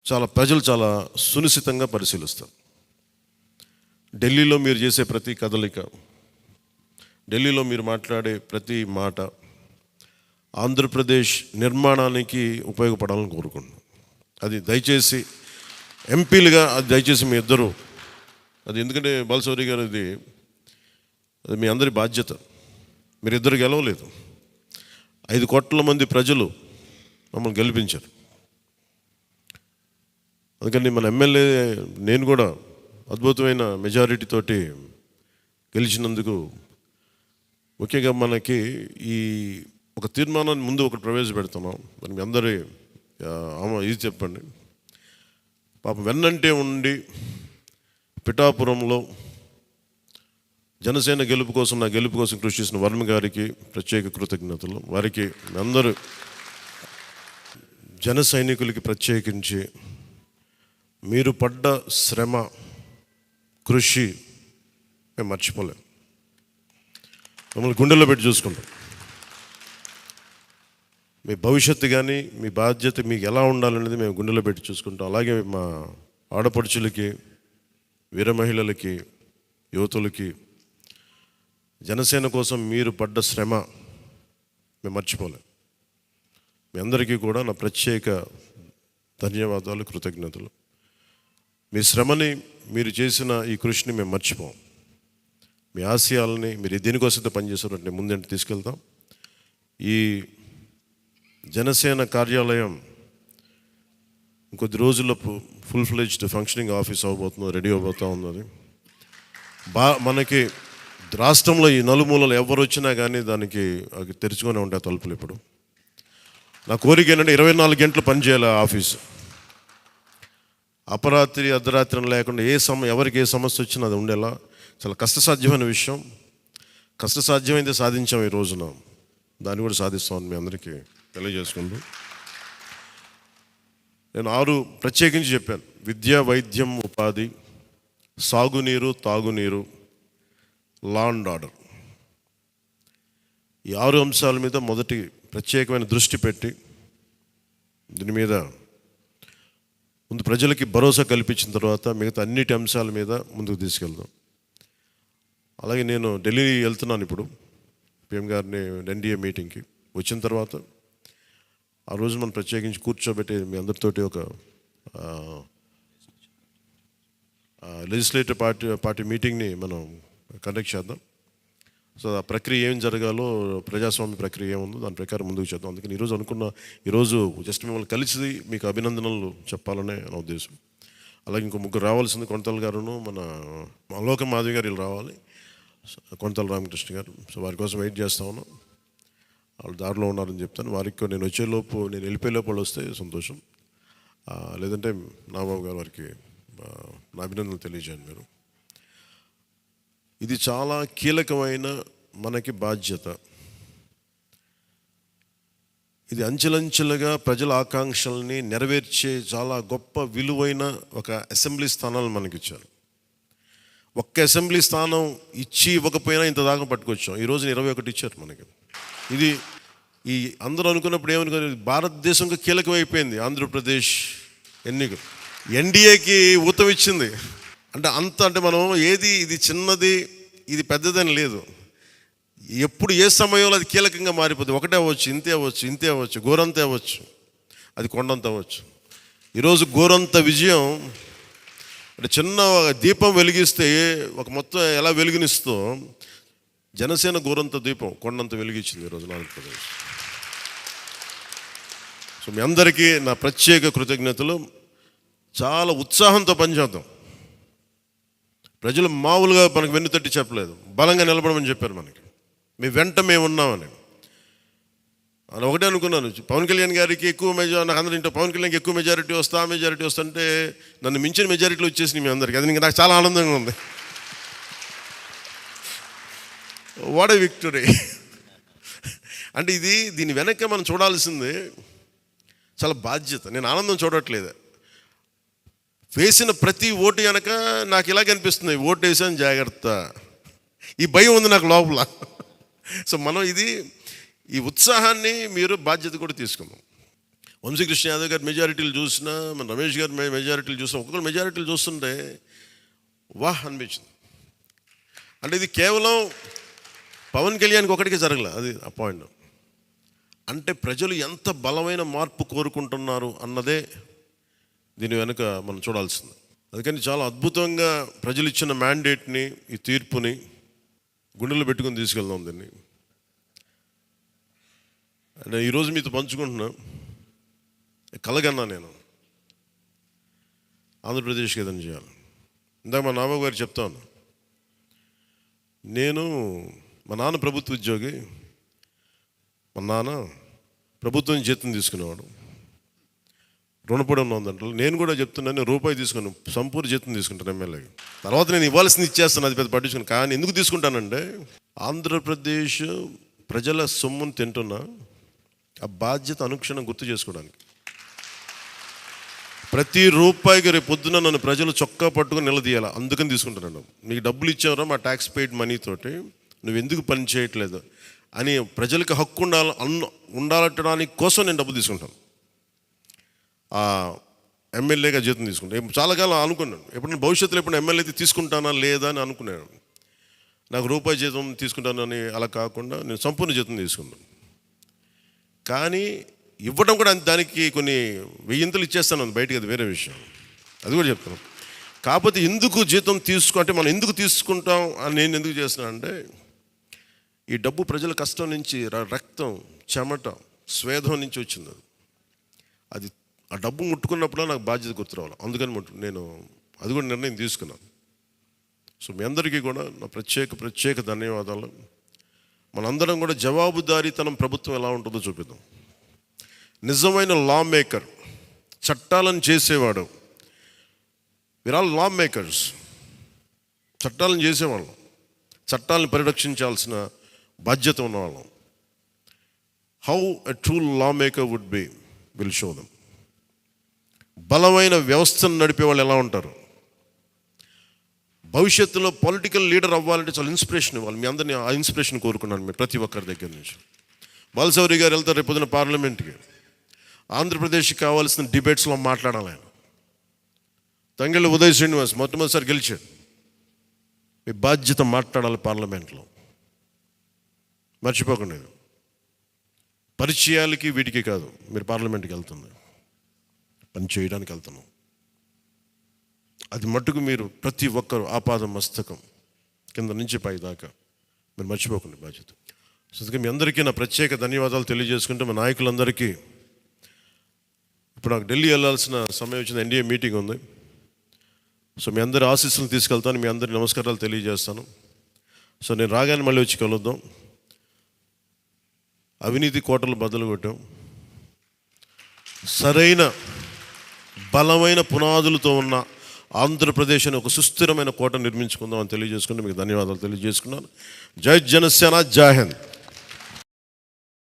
ప్రజలు చాలా సునిశ్చితంగా పరిశీలిస్తారు. ఢిల్లీలో మీరు చేసే ప్రతి కదలిక, ఢిల్లీలో మీరు మాట్లాడే ప్రతి మాట ఆంధ్రప్రదేశ్ నిర్మాణానికి ఉపయోగపడాలని కోరుకుంటున్నాను. అది దయచేసి ఎంపీలుగా అది దయచేసి మీ ఇద్దరు అది ఎందుకంటే బాలశౌరి గారు అది మీ అందరి బాధ్యత. మీరిద్దరు గెలవలేదు, 5 కోట్ల మంది ప్రజలు మమ్మల్ని గెలిపించారు. అందుకని మన ఎమ్మెల్యే నేను కూడా అద్భుతమైన మెజారిటీ తోటి గెలిచినందుకు ముఖ్యంగా మనకి ఈ ఒక తీర్మానాన్ని ముందు ఒకటి ప్రవేశపెడుతున్నాం. మరి మీ అందరి ఇది చెప్పండి. పాపం వెన్నంటే ఉండి పిఠాపురంలో జనసేన గెలుపు కోసం, నా గెలుపు కోసం కృషి చేసిన వర్మ గారికి ప్రత్యేక కృతజ్ఞతలు. వారికి అందరూ జన సైనికులకి ప్రత్యేకించి మీరు పడ్డ శ్రమ, కృషి మేము మర్చిపోలేం. మిమ్మల్ని గుండెల్లో పెట్టి చూసుకుంటాం. మీ భవిష్యత్తు కానీ మీ బాధ్యత మీకు ఎలా ఉండాలనేది మేము గుండెలో పెట్టి చూసుకుంటాం. అలాగే మా ఆడపడుచులకి, వీర మహిళలకి, యువతులకి జనసేన కోసం మీరు పడ్డ శ్రమ మేము మర్చిపోలేం. మీ అందరికీ కూడా నా ప్రత్యేక ధన్యవాదాలు, కృతజ్ఞతలు. మీ శ్రమని, మీరు చేసిన ఈ కృషిని మేము మర్చిపోం. మీ ఆశయాలని మీరు దేనికోసం పనిచేసారంటే ముందంటే తీసుకెళ్తాం. ఈ జనసేన కార్యాలయం ఇంకొద్ది రోజుల్లో ఫుల్ ఫ్లెడ్జ్డ్ ఫంక్షనింగ్ ఆఫీస్ అవ్వబోతుంది, రెడీ అవబోతూ ఉన్నది. మనకి రాష్ట్రంలో ఈ నలుమూలలు ఎవరు వచ్చినా కానీ దానికి తెరుచుకొని ఉంటాయి తలుపులు. ఇప్పుడు నా కోరిక ఏంటంటే 24 గంటలు పనిచేయాలి ఆఫీసు. అపరాత్రి అర్ధరాత్రి లేకుండా ఎవరికి ఏ సమస్య వచ్చినా అది ఉండేలా. చాలా కష్టసాధ్యమైన విషయం. కష్టసాధ్యమైతే సాధించాం ఈ రోజున, దాన్ని కూడా సాధిస్తామని మీ అందరికీ తెలియజేసుకుంటూ నేను 6 ప్రత్యేకించి చెప్పాను. విద్య, వైద్యం, ఉపాధి, సాగునీరు, తాగునీరు, లా అండ్ ఆర్డర్. ఈ 6 అంశాల మీద మొదటి ప్రత్యేకమైన దృష్టి పెట్టి దీని మీద ముందు ప్రజలకి భరోసా కల్పించిన తర్వాత మిగతా అన్నిటి అంశాల మీద ముందుకు తీసుకెళ్దాం. అలాగే నేను ఢిల్లీ వెళ్తున్నాను ఇప్పుడు పిఎం గారిని ఎన్డీఏ మీటింగ్కి. వచ్చిన తర్వాత ఆ రోజు మనం ప్రత్యేకించి కూర్చోబెట్టి మీ అందరితోటి ఒక లెజిస్లేటివ్ పార్టీ మీటింగ్ని మనం కండక్ట్ చేద్దాం. సో ఆ ప్రక్రియ ఏం జరగాలో, ప్రజాస్వామ్య ప్రక్రియ ఏముందో దాని ప్రకారం ముందుకు చేద్దాం. అందుకని ఈరోజు జస్ట్ మిమ్మల్ని కలిసి మీకు అభినందనలు చెప్పాలనే నా ఉద్దేశం. అలాగే ఇంకో 3 రావాల్సింది, కొనతల గారును మన లోక మాధవి గారు వీళ్ళు రావాలి, కొనతల రామకృష్ణ గారు. సో వారి కోసం వెయిట్ చేస్తా ఉన్నాం. వాళ్ళు దారిలో ఉన్నారని చెప్తాను. వారికి నేను వెళ్ళిపోయేలోపు వాళ్ళు వస్తే సంతోషం. లేదంటే నాబాబు గారు వారికి నా అభినందనలు తెలియజేయండి మీరు. ఇది చాలా కీలకమైన మనకి బాధ్యత. ఇది అంచెలంచెలుగా ప్రజల ఆకాంక్షల్ని నెరవేర్చే చాలా గొప్ప విలువైన ఒక అసెంబ్లీ స్థానాలు మనకి ఇచ్చారు. ఒక్క అసెంబ్లీ స్థానం ఇవ్వకపోయినా ఇంత దాకా పట్టుకొచ్చాం. ఈరోజు 21 ఇచ్చారు మనకి. ఇది ఈ అందరూ అనుకున్నప్పుడు ఏమనుకున్నారు, భారతదేశంగా కీలకమైపోయింది ఆంధ్రప్రదేశ్ ఎన్నికలు. ఎన్డీఏకి ఊతం ఇచ్చింది. అంటే మనం ఇది చిన్నది, ఇది పెద్దదని లేదు. ఎప్పుడు ఏ సమయంలో అది కీలకంగా మారిపోతుంది. ఒకటే అవ్వచ్చు, ఇంతే అవ్వచ్చు, గోరంత అవ్వచ్చు, అది కొండంత అవ్వచ్చు. ఈరోజు గోరంత విజయం అంటే చిన్న దీపం వెలిగిస్తే ఒక మొత్తం ఎలా వెలుగునిస్తో జనసేన గోరంత దీపం కొండంత వెలిగించింది ఈరోజు ఆంధ్రప్రదేశ్. సో మీ అందరికీ నా ప్రత్యేక కృతజ్ఞతలు. చాలా ఉత్సాహంతో పనిచేద్దాం. ప్రజలు మామూలుగా మనకు వెన్నుతట్టి చెప్పలేదు, బలంగా నిలబడమని చెప్పారు మనకి. మీ వెంట మేము ఉన్నామని. అని ఒకటే అనుకున్నాను, పవన్ కళ్యాణ్ గారికి ఎక్కువ నాకు అందరూ ఇంట్లో పవన్ కళ్యాణ్కి ఎక్కువ మెజారిటీ వస్తా వస్తుంటే నన్ను మించిన మెజారిటీలు వచ్చేసినాయి మీ అందరికీ. అది నాకు చాలా ఆనందంగా ఉంది. What a victory. అంటే దీని వెనక మనం చూడాల్సింది చాలా బాధ్యత. నేను ఆనందం చూడట్లేదు. వేసిన ప్రతి ఓటు వెనక నాకు ఇలాగ అనిపిస్తుంది, ఓటు వేసాను జాగ్రత్త, ఈ భయం ఉంది నాకు లోపల. సో మనం ఈ ఉత్సాహాన్ని మీరు బాధ్యత కూడా తీసుకుందాం. వంశీకృష్ణ యాదవ్ గారి మెజారిటీలు చూసినా, మన రమేష్ గారి మెజారిటీలు చూసినా, ఒక్కొక్కరు మెజారిటీలు చూస్తుంటే వాహ్ అనిపించింది. అంటే ఇది కేవలం పవన్ కళ్యాణ్కి ఒకటికి జరగలే, అది ఆ పాయింట్. అంటే ప్రజలు ఎంత బలమైన మార్పు కోరుకుంటున్నారు అన్నదే దీని వెనుక మనం చూడాల్సింది. అందుకని చాలా అద్భుతంగా ప్రజలు ఇచ్చిన మ్యాండేట్ని, ఈ తీర్పుని గుండెలు పెట్టుకుని తీసుకెళ్దాం దీన్ని. అంటే ఈరోజు మీతో పంచుకుంటున్నా, కలగన్నా నేను ఆంధ్రప్రదేశ్కి ఏదైనా చేయాలి. ఇందాక మా నాన్న గారు చెప్తాను, మా నాన్న ప్రభుత్వ ఉద్యోగి, మా నాన్న ప్రభుత్వం జీతం తీసుకునేవాడు, రుణపడి ఉన్నదంట. నేను కూడా చెప్తున్నాను, రూపాయి తీసుకున్నాను, సంపూర్ణ జీతం తీసుకుంటాను ఎమ్మెల్యేకి. తర్వాత నేను ఇవ్వాల్సింది ఇచ్చేస్తాను, అది పెద్ద పట్టించుకుని. కానీ ఎందుకు తీసుకుంటానంటే ఆంధ్రప్రదేశ్ ప్రజల సొమ్మును తింటున్నా ఆ బాధ్యత అనుక్షణం గుర్తు చేసుకోవడానికి. ప్రతి రూపాయికి రేపు పొద్దున నన్ను ప్రజలు చొక్కా పట్టుకుని నిలదీయాలి, అందుకని తీసుకుంటున్నాను. నీకు డబ్బులు ఇచ్చావరా మా ట్యాక్స్ పెయిడ్ మనీతోటి, నువ్వు ఎందుకు పని చేయట్లేదు అని ప్రజలకు హక్కు ఉండాలట్టడానికి కోసం నేను డబ్బులు తీసుకుంటాను. ఎమ్మెల్యేగా జీతం తీసుకుంటాను. చాలా కాలం అనుకున్నాను, ఎప్పుడైనా భవిష్యత్తులో ఎప్పుడు ఎమ్మెల్యే అయితే తీసుకుంటానా లేదా అని అనుకున్నాను. నాకు రూపాయి జీతం తీసుకుంటానని అలా కాకుండా నేను సంపూర్ణ జీతం తీసుకున్నాను. కానీ ఇవ్వడం కూడా దానికి కొన్ని వెయ్యింతలు ఇచ్చేస్తాను బయటికి, అది వేరే విషయం, అది కూడా చెప్తాను. కాకపోతే ఎందుకు జీతం అంటే మనం ఎందుకు తీసుకుంటాం అని నేను ఎందుకు చేస్తున్నాను అంటే, ఈ డబ్బు ప్రజల కష్టం నుంచి, రక్తం, చెమట, స్వేదం నుంచి వచ్చింది. అది ఆ డబ్బు ముట్టుకున్నప్పుడు నాకు బాధ్యత గుర్తు రావాలి, అందుకని నేను అది కూడా నిర్ణయం తీసుకున్నాను. సో మీ అందరికీ కూడా నా ప్రత్యేక ధన్యవాదాలు. మనందరం కూడా జవాబుదారీతనం ప్రభుత్వం ఎలా ఉంటుందో చూపిద్దాం. నిజమైన లా మేకర్, చట్టాలను చేసేవాడు, వీఆర్ ఆల్ లా మేకర్స్. చట్టాలను చేసేవాళ్ళం, చట్టాలను పరిరక్షించాల్సిన బాధ్యత ఉన్నవాళ్ళం. How a true lawmaker would be will show them. బలమైన వ్యవస్థను నడిపే వాళ్ళు ఎలా ఉంటారు, భవిష్యత్తులో పొలిటికల్ లీడర్ అవ్వాలంటే చాలా ఇన్స్పిరేషన్ ఇవ్వాలి. మీ అందరినీ ఆ ఇన్స్పిరేషన్ కోరుకున్నాను మీరు ప్రతి ఒక్కరి దగ్గర నుంచి. బాలశౌరి గారు వెళ్తారు రేపు పొద్దున పార్లమెంట్కి, ఆంధ్రప్రదేశ్కి కావాల్సిన డిబేట్స్లో మాట్లాడాలి ఆయన. తంగెళ్ళ ఉదయ్ శ్రీనివాస్ మొట్టమొదటిసారి గెలిచాడు. మీ బాధ్యత మాట్లాడాలి పార్లమెంట్లో, మర్చిపోకండి. పరిచయాలకి వీటికి కాదు, మీరు పార్లమెంట్కి వెళ్తుంది, పని చేయడానికి వెళ్తున్నాం. అది మట్టుకు మీరు ప్రతి ఒక్కరు ఆపాద మస్తకం కింద నుంచి పై దాకా మీరు మర్చిపోకండి బాధ్యత. అందుకే మీ అందరికీ నా ప్రత్యేక ధన్యవాదాలు తెలియజేసుకుంటే, మా నాయకులందరికీ ఇప్పుడు నాకు ఢిల్లీ వెళ్ళాల్సిన సమయం వచ్చింది, ఎన్డీఏ మీటింగ్ ఉంది. సో మీ అందరి ఆశీస్సులు తీసుకెళ్తాను, మీ అందరి నమస్కారాలు తెలియజేస్తాను. సో నేను రాగానే మళ్ళీ వచ్చి కలుద్దాం. అవినీతి కోటలు బద్దలు కొట్టాం, సరైన బలమైన పునాదులతో ఉన్న ఆంధ్రప్రదేశ్ అని ఒక సుస్థిరమైన కోట నిర్మించుకుందాం అని తెలియజేసుకుంటే మీకు ధన్యవాదాలు తెలియజేసుకున్నాను. జై జనసేన, జై హింద్.